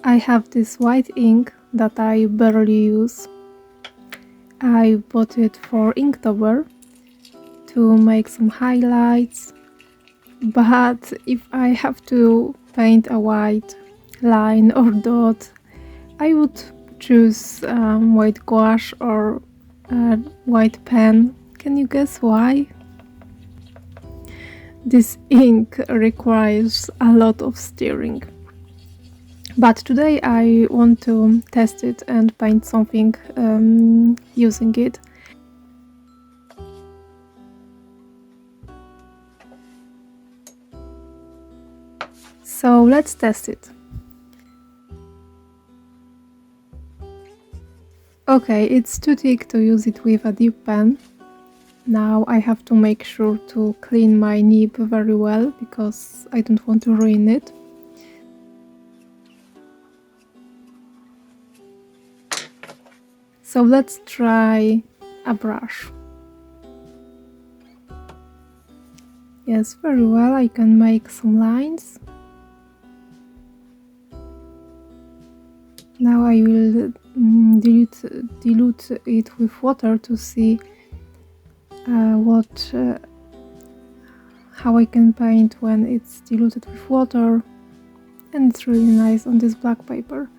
I have this white ink that I barely use. I bought it for Inktober to make some highlights, but if I have to paint a white line or dot, I would choose white gouache or white pen. Can you guess why? This ink requires a lot of stirring. But today I want to test it and paint something using it. So let's test it. Okay, it's too thick to use it with a dip pen. Now I have to make sure to clean my nib very well because I don't want to ruin it. So let's try a brush. Yes, very well, I can make some lines. Now I will dilute it with water to see how I can paint when it's diluted with water, and it's really nice on this black paper.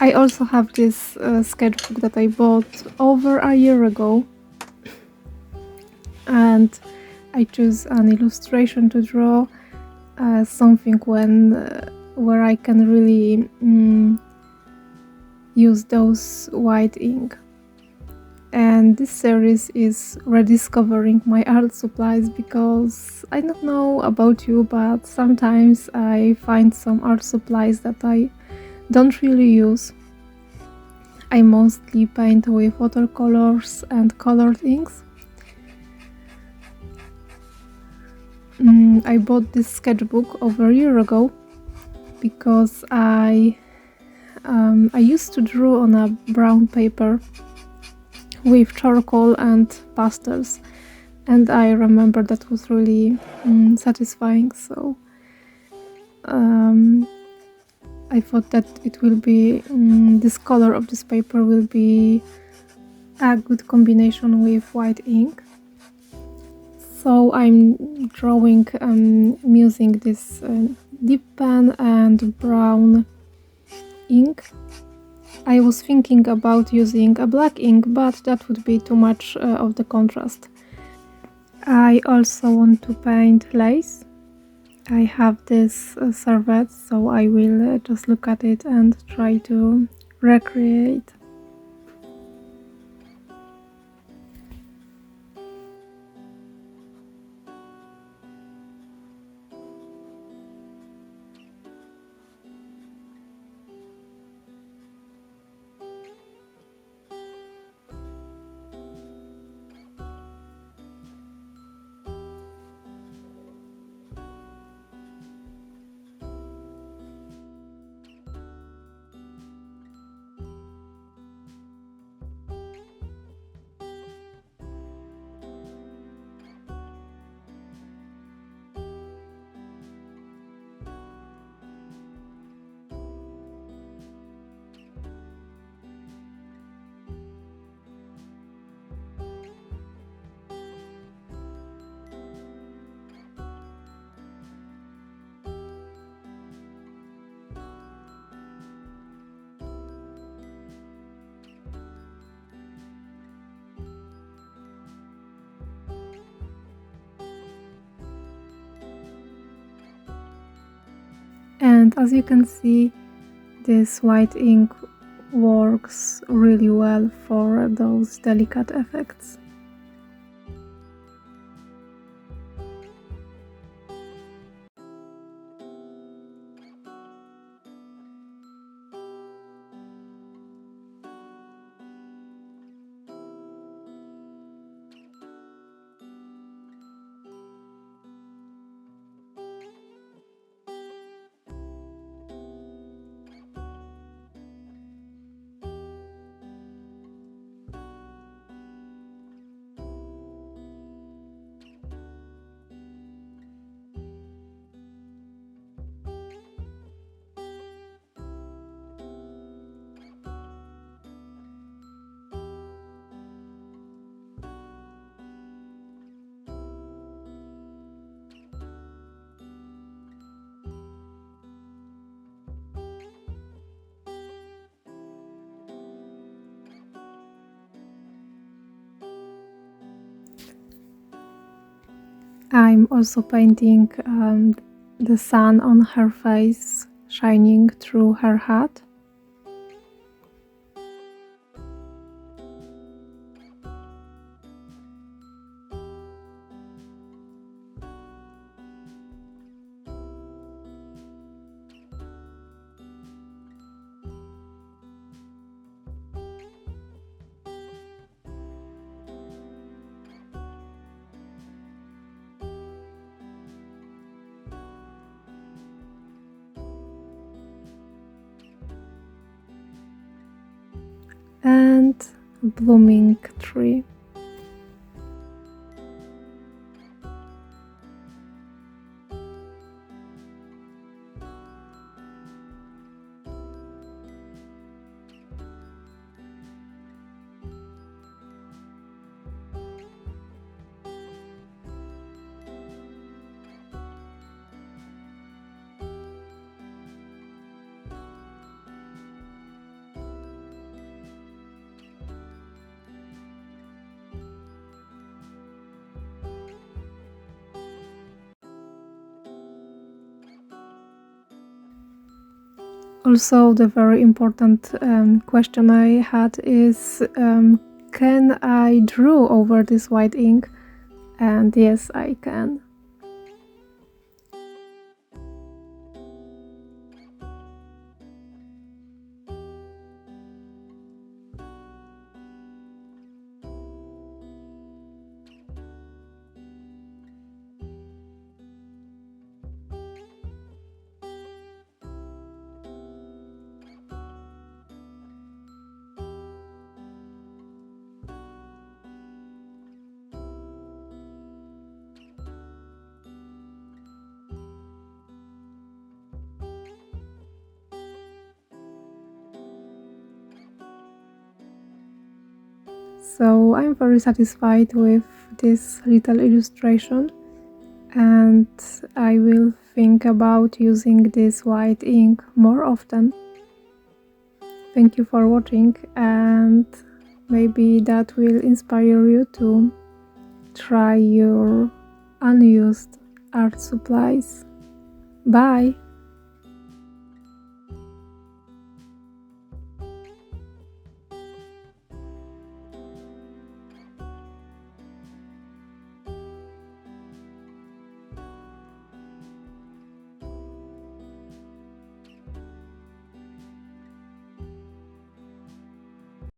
I also have this sketchbook that I bought over a year ago, and I choose an illustration to draw something where I can really use those white ink. And this series is rediscovering my art supplies because I don't know about you, but sometimes I find some art supplies that I don't really use. I mostly paint with watercolors and colored inks. I bought this sketchbook over a year ago because I used to draw on a brown paper with charcoal and pastels, and I remember that was really satisfying, so I thought that it will be this color of this paper will be a good combination with white ink. So I'm drawing using this dip pen and brown ink. I was thinking about using a black ink, but that would be too much of the contrast. I also want to paint lace. I have this serviette, so I will just look at it and try to recreate. And as you can see, this white ink works really well for those delicate effects. I'm also painting the sun on her face shining through her hat. And a blooming tree. Also, the very important question I had is, can I draw over this white ink? And yes, I can. So I'm very satisfied with this little illustration, and I will think about using this white ink more often. Thank you for watching, and maybe that will inspire you to try your unused art supplies. Bye!